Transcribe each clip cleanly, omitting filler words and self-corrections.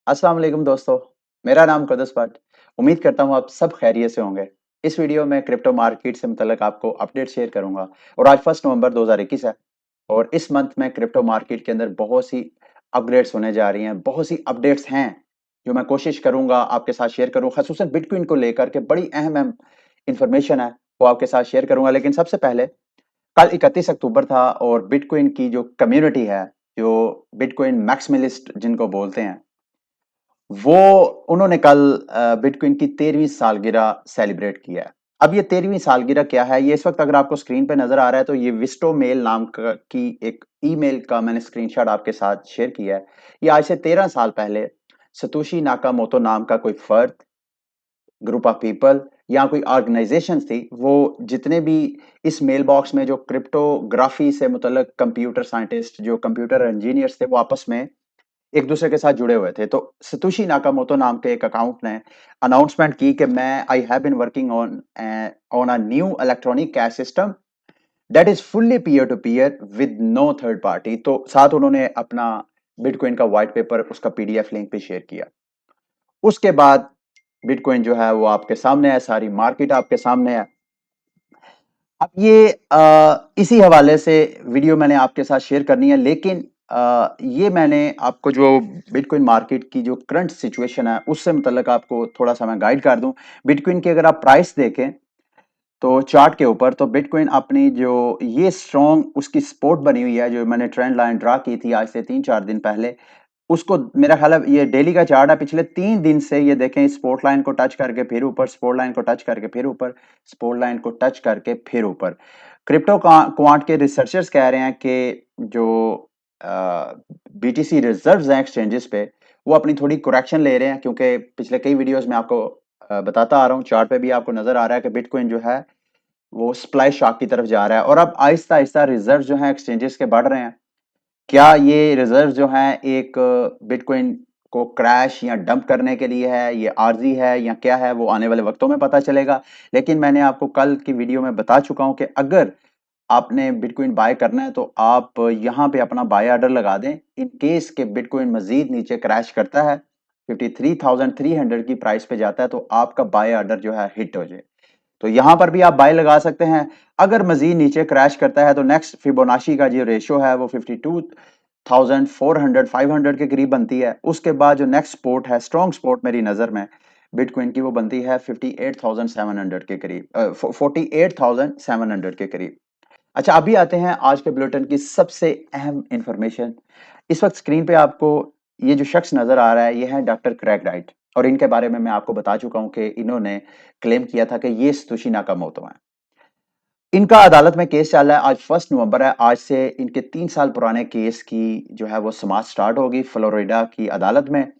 अस्सलाम वालेकुम दोस्तों। मेरा नाम कदस भट्ट। उम्मीद करता हूँ आप सब खैरियत से होंगे। इस वीडियो में क्रिप्टो मार्केट से मुतल्लिक आपको अपडेट शेयर करूंगा और आज 1 नवंबर 2021 है और इस मंथ में क्रिप्टो मार्केट के अंदर बहुत सी अपग्रेड्स होने जा रही हैं, बहुत सी अपडेट्स हैं जो मैं कोशिश करूंगा आपके साथ शेयर करूं। ख़ासुसन बिटकॉइन को लेकर के बड़ी अहम इंफॉर्मेशन है, वो आपके साथ शेयर करूंगा। लेकिन सबसे पहले कल 31 अक्टूबर था और बिटकॉइन की जो कम्युनिटी है, जो बिटकॉइन मैक्सिमलिस्ट जिनको बोलते हैं, वो उन्होंने कल बिटकॉइन की 13वीं सालगिरह सेलिब्रेट किया है। अब ये 13वीं सालगिरह क्या है, ये इस वक्त अगर आपको स्क्रीन पे नजर आ रहा है तो ये विस्टो मेल नाम की एक ईमेल का मैंने स्क्रीनशॉट आपके साथ शेयर किया है। ये आज से 13 साल पहले सतोशी नाकामोटो नाम का कोई फर्द, ग्रुप ऑफ पीपल या कोई ऑर्गेनाइजेशन थी, वो जितने भी इस मेल बॉक्स में जो क्रिप्टोग्राफी से मुतल्लिक कंप्यूटर साइंटिस्ट, जो कंप्यूटर इंजीनियर्स थे, वो आपस में एक दूसरे के साथ जुड़े हुए थे। तो सतोशी नाकामोटो नाम के एक अकाउंट ने अनाउंसमेंट की कि मैं I have been working on on a new electronic cash system that is fully peer to peer with no third party. तो साथ उन्होंने अपना बिटकॉइन का व्हाइट पेपर, उसका पीडीएफ लिंक भी शेयर किया। उसके बाद बिटकॉइन जो है वो आपके सामने है, सारी मार्केट आपके सामने है। अब ये इसी हवाले से वीडियो मैंने आपके साथ शेयर करनी है। लेकिन ये मैंने आपको जो बिटकॉइन मार्केट की जो करंट सिचुएशन है उससे मुतल्लिक आपको थोड़ा सा मैं गाइड कर दूं। बिटकॉइन की अगर आप प्राइस देखें तो चार्ट के ऊपर, तो बिटकॉइन अपनी जो ये स्ट्रॉन्ग उसकी सपोर्ट बनी हुई है, जो मैंने ट्रेंड लाइन ड्रा की थी आज से 3-4 दिन पहले, उसको मेरा ख्याल है ये डेली का चार्ट है। पिछले 3 दिन से ये देखें, स्पोर्ट लाइन को टच करके फिर ऊपर, स्पोर्ट लाइन को टच करके फिर ऊपर, स्पोर्ट लाइन को टच करके फिर ऊपर। क्रिप्टो क्वांट के रिसर्चर्स कह रहे हैं कि जो बीटीसी रिजर्व्स हैं एक्सचेंजेस पे, वो अपनी थोड़ी करेक्शन ले रहे हैं, क्योंकि पिछले कई वीडियोस में आपको बताता आ रहा हूँ, चार्ट पे भी आपको नजर आ रहा है कि बिटकॉइन जो है वो सप्लाई शॉक की तरफ जा रहा है और अब आहिस्ता आहिस्ता रिजर्व जो है एक्सचेंजेस के बढ़ रहे हैं। क्या ये रिजर्व जो है एक बिटकॉइन को क्रैश या डंप करने के लिए है, ये आर्जी है या क्या है, वो आने वाले वक्तों में पता चलेगा। लेकिन मैंने आपको कल की वीडियो में बता चुका हूं कि अगर आपने बिटकॉइन बाय करना है तो आप यहाँ पे अपना बाय ऑर्डर लगा दें। इन केस के बिटकॉइन मजीद नीचे क्रैश करता है, 53,300 की प्राइस पे जाता है, तो आपका बाय ऑर्डर जो है हिट हो जाए। तो यहां पर भी आप बाय लगा सकते हैं। अगर मजीद नीचे क्रैश करता है तो नेक्स्ट फिबोनाची का जो रेशियो है वो 52,400 500 के करीब बनती है। उसके बाद जो नेक्स्ट सपोर्ट है, स्ट्रॉन्ग सपोर्ट मेरी नजर में बिटकॉइन की, वो बनती है 58,700 के करीब, 48,700 के करीब। अच्छा, अभी आते हैं आज के बुलेटिन की सबसे अहम इंफॉर्मेशन। इस वक्त स्क्रीन पे आपको ये जो शख्स नजर आ रहा है, ये है डॉक्टर क्रैग राइट, और इनके बारे में मैं आपको बता चुका हूं कि इन्होंने क्लेम किया था कि ये सतोशी नाकामोटो है। इनका अदालत में केस चल रहा है। आज 1 नवंबर है। आज से इनके 3 साल पुराने केस की जो है वो समाप्त स्टार्ट होगी फ्लोरिडा की अदालत में।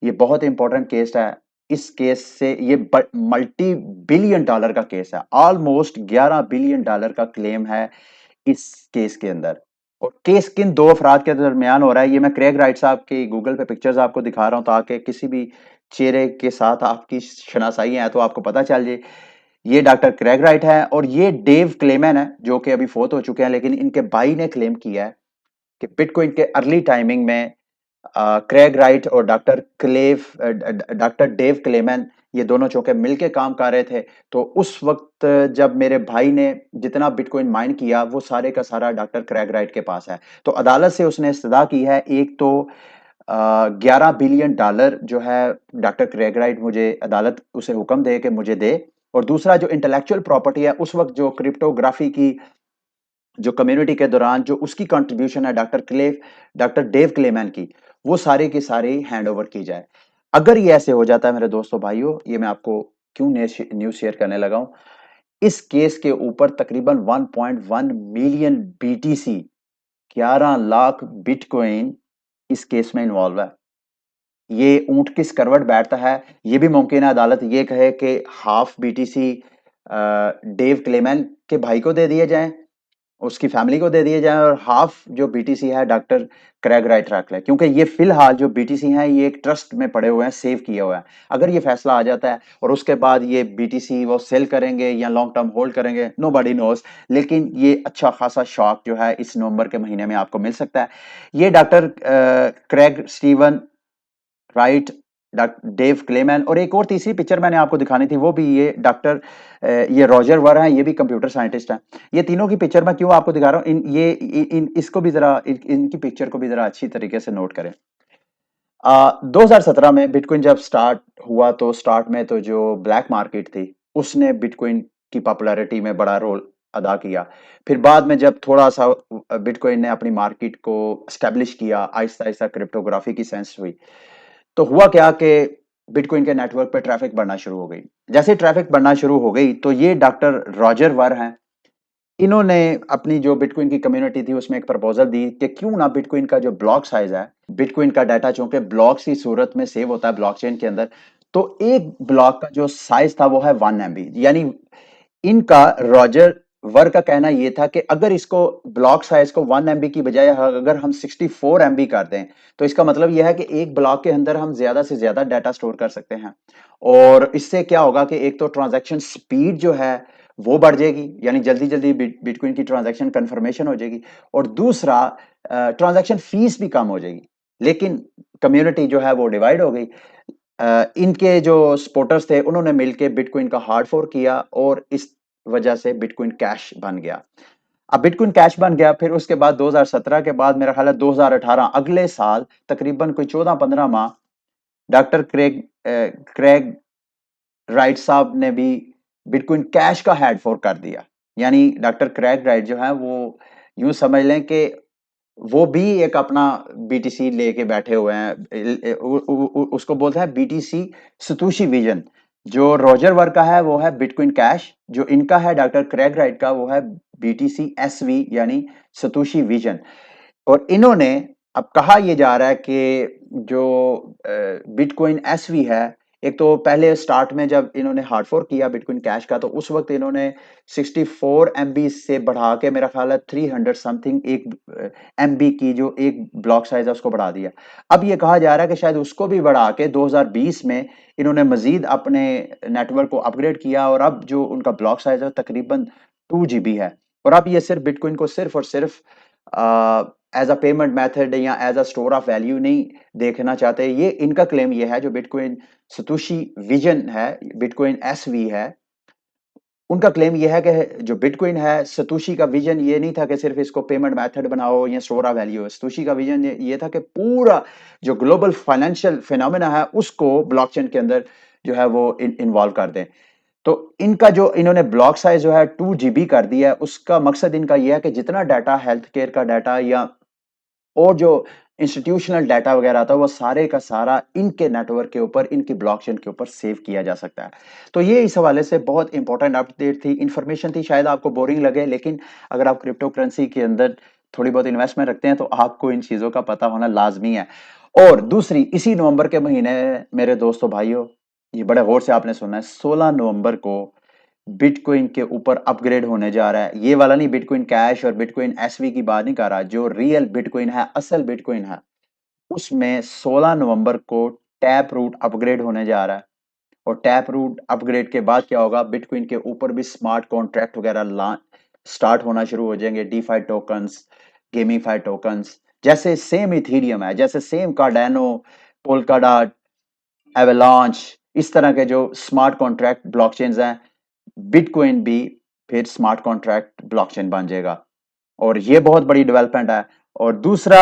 ये बहुत इंपॉर्टेंट केस है। इस केस से ये मल्टी बिलियन डॉलर का केस है, ऑलमोस्ट 11 बिलियन डॉलर का क्लेम है इस केस के अंदर। और केस किन दो अफराद के दरमियान हो रहा है, ये मैं क्रेग राइट साहब की गूगल पे पिक्चर्स आपको दिखा रहा हूं, ताकि किसी भी चेहरे के साथ आपकी शनासाई है तो आपको पता चल जाए। ये डॉक्टर क्रेग राइट है और ये डेव क्लेमन है, जो कि अभी फोत हो चुके हैं। लेकिन इनके भाई ने क्लेम किया है कि बिटकॉइन के अर्ली टाइमिंग में क्रेग राइट और डॉक्टर डेव क्लेमन, ये दोनों चौके मिलके काम कर रहे थे। तो उस वक्त जब मेरे भाई ने जितना बिटकॉइन माइन किया, वो सारे का सारा डॉक्टर क्रेग राइट के पास है। तो अदालत से उसने इस्तदा की है, एक तो 11 बिलियन डॉलर जो है डॉक्टर क्रेग राइट, मुझे अदालत उसे हुक्म दे कि मुझे दे। और दूसरा जो इंटेलेक्चुअल प्रॉपर्टी है, उस वक्त जो क्रिप्टोग्राफी की जो कम्युनिटी के दौरान जो उसकी कंट्रीब्यूशन है डॉक्टर डेव क्लेमैन की, वो सारी की सारी हैंड ओवर की जाए। अगर ये ऐसे हो जाता है मेरे दोस्तों भाइयों, ये मैं आपको क्यों न्यूज शेयर करने लगा हूं, इस केस के ऊपर तकरीबन 1.1 मिलियन बीटीसी, 11 लाख बिटकॉइन इस केस में इन्वॉल्व है। ये ऊंट किस करवट बैठता है, ये भी मुमकिन है अदालत ये कहे कि हाफ बीटीसी डेव क्लेमैन के भाई को दे दिए जाएं, उसकी फैमिली को दे दिए जाएं, और हाफ जो बीटीसी है डॉक्टर क्रेग राइट रख ले, क्योंकि ये फिलहाल जो बीटीसी हैं ये एक ट्रस्ट में पड़े हुए हैं, सेव किए हुए हैं। अगर ये फैसला आ जाता है और उसके बाद ये बीटीसी वो सेल करेंगे या लॉन्ग टर्म होल्ड करेंगे, नो बडी नोज। लेकिन ये अच्छा खासा शॉक जो है इस नवंबर के महीने में आपको मिल सकता है। ये doctor Craig Steven Wright, Dave Kleiman, और एक और तीसरी पिक्चर मैंने आपको दिखानी थी, वो भी ये डॉक्टर ये रॉजर वर हैं, ये भी कंप्यूटर साइंटिस्ट हैं। ये तीनों की पिक्चर मैं क्यों आपको दिखा रहा हूँ, इसको भी जरा इनकी पिक्चर को भी जरा अच्छी तरीके से नोट करें। 2017 में बिटकॉइन जब स्टार्ट हुआ तो स्टार्ट में तो जो ब्लैक मार्केट थी उसने बिटकॉइन की पॉपुलैरिटी में बड़ा रोल अदा किया। फिर बाद में जब थोड़ा सा बिटकॉइन ने अपनी मार्केट को स्टैब्लिश किया, आहिस्ता आहिस्ता क्रिप्टोग्राफी की सेंस हुई, तो हुआ क्या कि बिटकॉइन के नेटवर्क पे ट्रैफिक बढ़ना शुरू हो गई। जैसे ट्रैफिक बढ़ना शुरू हो गई तो ये डॉक्टर रॉजर वर हैं, इन्होंने अपनी जो बिटकॉइन की कम्युनिटी थी उसमें एक प्रपोजल दी कि क्यों ना बिटकॉइन का जो ब्लॉक साइज है, बिटकॉइन का डाटा चूंकि ब्लॉक्स की सूरत में सेव होता है ब्लॉकचेन के अंदर, तो एक ब्लॉक का जो साइज था वो है 1 MB। यानी इनका रॉजर वर का कहना यह था कि अगर इसको ब्लॉक साइज को 1 MB की बजाय अगर हम 64 MB कर दें तो इसका मतलब यह है कि एक ब्लॉक के अंदर हम ज्यादा से ज्यादा डाटा स्टोर कर सकते हैं। और इससे क्या होगा कि एक तो ट्रांजैक्शन स्पीड जो है वो बढ़ जाएगी, यानी जल्दी जल्दी बिटकॉइन की ट्रांजैक्शन कंफर्मेशन हो जाएगी, और दूसरा ट्रांजैक्शन फीस भी कम हो जाएगी। लेकिन कम्युनिटी जो है वो डिवाइड हो गई। इनके जो सपोर्टर्स थे उन्होंने मिलकर बिटकॉइन का हार्ड फोर्क किया और इस वजह से बिटकॉइन कैश बन गया। अब बिटकॉइन कैश बन गया, फिर उसके बाद 2017 के बाद मेरा ख्याल है 2018 अगले साल तकरीबन कोई 14-15 माह डॉक्टर क्रेग राइट साहब ने भी बिटकॉइन कैश का हेड फोर्क कर दिया। यानी डॉक्टर क्रैग राइट जो है वो यूं समझ लें कि वो भी एक अपना बीटीसी लेके बैठे हुए हैं। उसको बोलते हैं बीटीसी सतोशी विजन। जो रॉजर वर्क का है वो है बिटकॉइन कैश, जो इनका है डॉक्टर क्रैग राइट का वो है बीटीसी एसवी यानी सतोशी विजन। और इन्होंने अब कहा यह जा रहा है कि जो बिटकॉइन एसवी है, एक तो पहले स्टार्ट में जब इन्होंने हार्ड फोर्क किया बिटकॉइन कैश का तो उस वक्त इन्होंने 64 MB से बढ़ा के मेरा ख्याल है 300 समथिंग एक MB की जो एक ब्लॉक साइज है उसको बढ़ा दिया। अब ये कहा जा रहा है कि शायद उसको भी बढ़ा के 2020 में इन्होंने मजीद अपने नेटवर्क को अपग्रेड किया और अब जो उनका ब्लॉक साइज है तकरीबन 2 GB है। और अब ये सिर्फ बिटकॉइन को सिर्फ और सिर्फ एज अ पेमेंट मेथड या as a store of value नहीं देखना चाहते। ये इनका क्लेम ये है, जो बिटकॉइन सतोशी विजन है, बिटकॉइन एसवी है, उनका क्लेम यह है कि जो बिटकॉइन है सतोशी का विजन ये नहीं था कि सिर्फ इसको पेमेंट मेथड बनाओ या स्टोर ऑफ वैल्यू। सतोशी का विजन ये था कि पूरा जो ग्लोबल फाइनेंशियल फिनोमेना है उसको ब्लॉकचेन के अंदर जो है वो इन्वॉल्व कर दें। तो इनका जो इन्होंने ब्लॉक साइज जो है 2 GB कर दिया है, उसका मकसद इनका यह है कि जितना डाटा हेल्थ केयर का डाटा या और जो इंस्टीट्यूशनल डाटा वगैरह आता है वो सारे का सारा इनके नेटवर्क के ऊपर, इनकी ब्लॉकचेन के ऊपर सेव किया जा सकता है। तो ये इस हवाले से बहुत इंपॉर्टेंट अपडेट थी, इंफॉर्मेशन थी, शायद आपको बोरिंग लगे, लेकिन अगर आप क्रिप्टो करेंसी के अंदर थोड़ी बहुत इन्वेस्टमेंट रखते हैं तो आपको इन चीजों का पता होना लाजमी है। और दूसरी, इसी नवंबर के महीने मेरे दोस्तों भाइयों, ये बड़े गौर से आपने सुनना है, 16 नवंबर को बिटकॉइन के ऊपर अपग्रेड होने जा रहा है। ये वाला नहीं, बिटकॉइन कैश और बिटकॉइन एसवी की बात नहीं कर रहा, जो रियल बिटकॉइन है, असल बिटकॉइन है, उसमें 16 नवंबर को टैप रूट अपग्रेड होने जा रहा है। और टैप रूट अपग्रेड के बाद क्या होगा, बिटकॉइन के ऊपर भी स्मार्ट कॉन्ट्रैक्ट वगैरह स्टार्ट होना शुरू हो जाएंगे, डीफाई टोकन्स, गेमीफाई टोकन्स, जैसे सेम इथीरियम है, जैसे सेम कार्डानो, पोल्काडॉट, एवलांच, इस तरह के जो स्मार्ट कॉन्ट्रैक्ट ब्लॉकचेन्स हैं, बिटकॉइन भी फिर स्मार्ट कॉन्ट्रैक्ट ब्लॉकचेन बन जाएगा। और ये बहुत बड़ी डेवलपमेंट है। और दूसरा,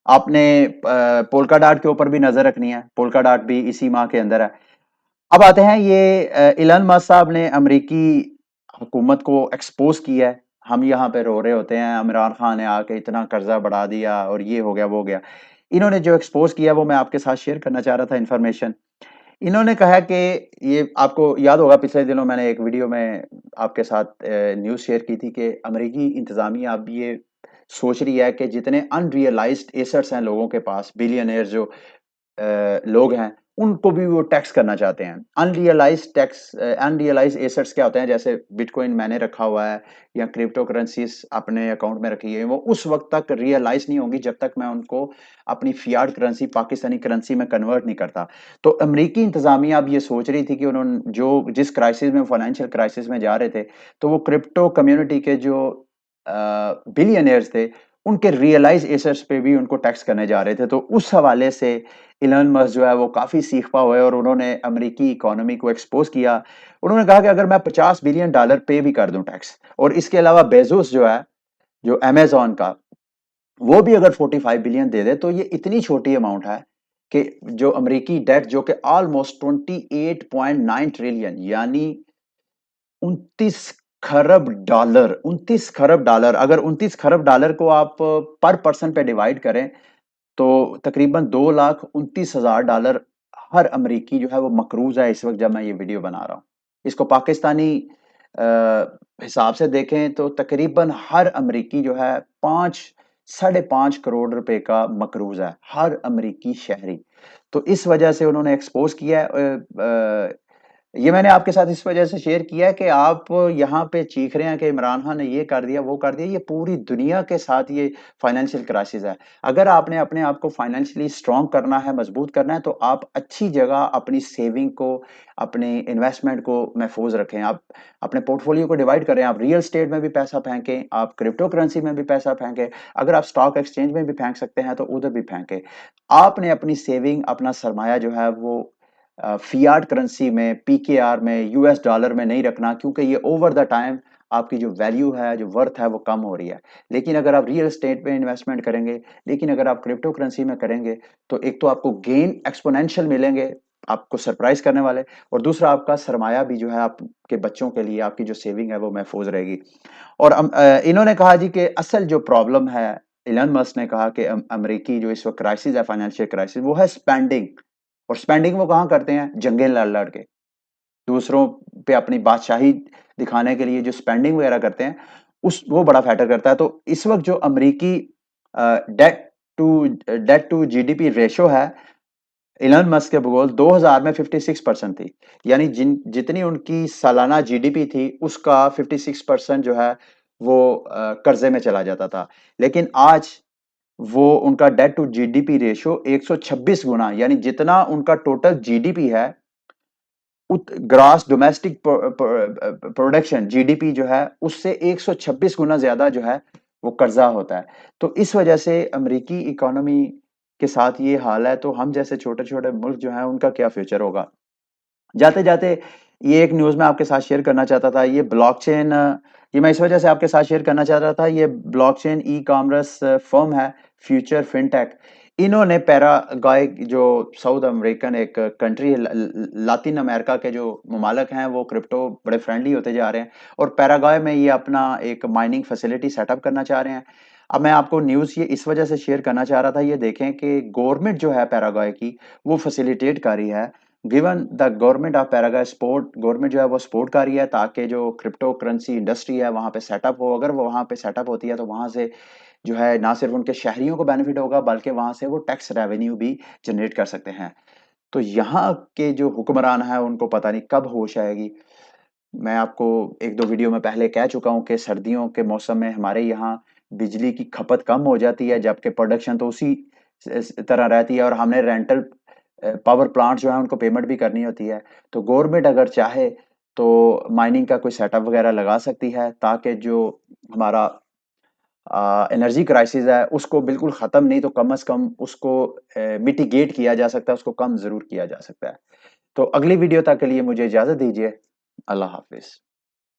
आपने पोल्का डॉट के ऊपर भी नजर रखनी है, पोल्का डॉट भी इसी माह के अंदर है। अब आते हैं, ये इलन मस्क साहब ने अमेरिकी हुकूमत को एक्सपोज किया है। हम यहाँ पे रो रहे होते हैं इमरान खान ने आके इतना कर्जा बढ़ा दिया और ये हो गया वो हो गया। इन्होंने जो एक्सपोज किया वो मैं आपके साथ शेयर करना चाह रहा था इंफॉर्मेशन। इन्होंने कहा कि ये आपको याद होगा पिछले दिनों मैंने एक वीडियो में आपके साथ न्यूज़ शेयर की थी कि अमेरिकी इंतज़ामिया अब ये सोच रही है कि जितने अनरियलाइज्ड एसेट्स हैं लोगों के पास, बिलियनियर जो लोग हैं, उनको भी वो टैक्स करना चाहते हैं। अनरियलाइज्ड एसेट्स क्या होते हैं, जैसे बिटकॉइन मैंने रखा हुआ है या क्रिप्टो करेंसीज अपने अकाउंट में रखी है, वो उस वक्त तक रियलाइज नहीं होंगी जब तक मैं उनको अपनी फियाट करेंसी पाकिस्तानी करेंसी में कन्वर्ट नहीं करता। तो अमेरिकी इंतजामिया अब ये सोच रही थी कि उन्होंने जो जिस क्राइसिस में, फाइनेंशियल क्राइसिस में जा रहे थे, तो वो क्रिप्टो कम्युनिटी के जो बिलियनियर्स थे उनके रियलाइज एसेट्स पे भी उनको टैक्स करने जा रहे थे। तो उस हवाले से इलॉन मस्क जो है वो काफ़ी सीखता हुआ है और उन्होंने अमेरिकी इकोनॉमी को एक्सपोज़ किया। उन्होंने कहा कि अगर मैं $50 बिलियन पे भी कर दूँ टैक्स, और इसके अलावा बेज़ोस जो है, जो अमेज़न का, वो भी अगर 45 बिलियन दे दे, तो ये इतनी छोटी अमाउंट है कि जो अमेरिकी डेट जो कि ऑलमोस्ट 28.9 ट्रिलियन, यानी 29 खरब डॉलर, 29 खरब डॉलर, अगर 29 खरब डॉलर को आप पर पर्सन पे डिवाइड करें तो तकरीबन $2,29,000 हर अमेरिकी जो है वो मकरूज है इस वक्त जब मैं ये वीडियो बना रहा हूँ। इसको पाकिस्तानी हिसाब से देखें तो तकरीबन हर अमेरिकी जो है 5 साढ़े 5 करोड़ रुपए का मकरूज है, हर अमेरिकी शहरी। तो इस वजह से उन्होंने एक्सपोज किया है। ये मैंने आपके साथ इस वजह से शेयर किया है कि आप यहाँ पे चीख रहे हैं कि इमरान खान ने ये कर दिया, वो कर दिया। ये पूरी दुनिया के साथ ये फाइनेंशियल क्राइसिस है। अगर आपने अपने आप को फाइनेंशियली स्ट्रांग करना है, मजबूत करना है, तो आप अच्छी जगह अपनी सेविंग को, अपने इन्वेस्टमेंट को महफूज रखें। आप अपने पोर्टफोलियो को डिवाइड करें। आप रियल स्टेट में भी पैसा फेंकें, आप क्रिप्टो करेंसी में भी पैसा फेंकें, अगर आप स्टॉक एक्सचेंज में भी फेंक सकते हैं तो उधर भी फेंकें। आपने अपनी सेविंग, अपना सरमाया जो है वो फियाट करेंसी में, पीकेआर में, यूएस डॉलर में नहीं रखना, क्योंकि ये ओवर द टाइम आपकी जो वैल्यू है, जो वर्थ है, वो कम हो रही है। लेकिन अगर आप रियल एस्टेट में इन्वेस्टमेंट करेंगे, लेकिन अगर आप क्रिप्टो करेंसी में करेंगे, तो एक तो आपको गेन एक्सपोनेंशियल मिलेंगे, आपको सरप्राइज करने वाले, और दूसरा आपका सरमाया भी जो है आपके बच्चों के लिए, आपकी जो सेविंग है वो महफूज रहेगी। और इन्होंने कहा जी कि असल जो प्रॉब्लम है, इलन मस्क ने कहा कि अमेरिकी जो इस वक्त क्राइसिस है, फाइनेंशियल क्राइसिस, वो है स्पेंडिंग। और स्पेंडिंग वो कहाँ करते हैं? जंगें लड़ लड़ के, दूसरों पे अपनी बादशाही दिखाने के लिए जो स्पेंडिंग वगैरह करते हैं, उस वो बड़ा फैक्टर करता है। तो इस वक्त जो अमेरिकी debt to debt to GDP ratio है, इलन मस्क के बगौल 2000 में 56% थी। यानी जितनी उनकी सालाना जीडीपी थी, उसका 56% जो है वो कर्जे में चला जाता था। लेकिन आज वो उनका डेट टू जीडीपी रेशियो 126 गुना, यानी जितना उनका टोटल जीडीपी है, ग्रास डोमेस्टिक प्रोडक्शन जीडीपी जो है, उससे 126 गुना ज्यादा जो है वो कर्जा होता है। तो इस वजह से अमेरिकी इकोनॉमी के साथ ये हाल है, तो हम जैसे छोटे छोटे मुल्क जो है उनका क्या फ्यूचर होगा। जाते जाते ये एक न्यूज मैं आपके साथ शेयर करना चाहता था। ये ब्लॉकचेन, ये मैं इस वजह से आपके साथ शेयर करना चाह रहा था। ये ब्लॉकचेन ई कॉमर्स फर्म है, फ्यूचर फिनटेक। इन्होंने पैराग्वाय, जो साउथ अमेरिकन एक कंट्री है, लातिन अमेरिका के जो ममालक हैं, वो क्रिप्टो बड़े फ्रेंडली होते जा रहे हैं, और पैराग्वाय में ये अपना एक माइनिंग फैसिलिटी सेटअप करना चाह रहे हैं। अब मैं आपको न्यूज़ ये इस वजह से शेयर करना चाह रहा था, ये देखें कि गवर्नमेंट जो है पैराग्वाय की, वो फैसिलिटेट कर रही है। Given the government of Paraguay, support government जो है वो सपोर्ट कर रही है, ताकि जो क्रिप्टो करेंसी इंडस्ट्री है वहाँ पे सेटअप हो। अगर वो वहाँ पे सेटअप होती है तो वहाँ से जो है ना सिर्फ उनके शहरियों को बेनिफिट होगा, बल्कि वहाँ से वो टैक्स रेवेन्यू भी जनरेट कर सकते हैं। तो यहाँ के जो हुक्मरान है उनको पता नहीं कब होश आएगी। मैं आपको एक दो वीडियो में पहले कह चुका हूँ कि सर्दियों के मौसम में हमारे यहाँ बिजली की खपत कम हो जाती है, जबकि प्रोडक्शन तो उसी तरह रहती है, और हमने रेंटल पावर प्लांट जो है उनको पेमेंट भी करनी होती है। तो गवर्नमेंट अगर चाहे तो माइनिंग का कोई सेटअप वगैरह लगा सकती है, ताकि जो हमारा एनर्जी क्राइसिस है उसको बिल्कुल ख़त्म नहीं तो कम से कम उसको मिटिगेट किया जा सकता है, उसको कम ज़रूर किया जा सकता है। तो अगली वीडियो तक के लिए मुझे इजाज़त दीजिए। अल्लाह हाफ़िज़।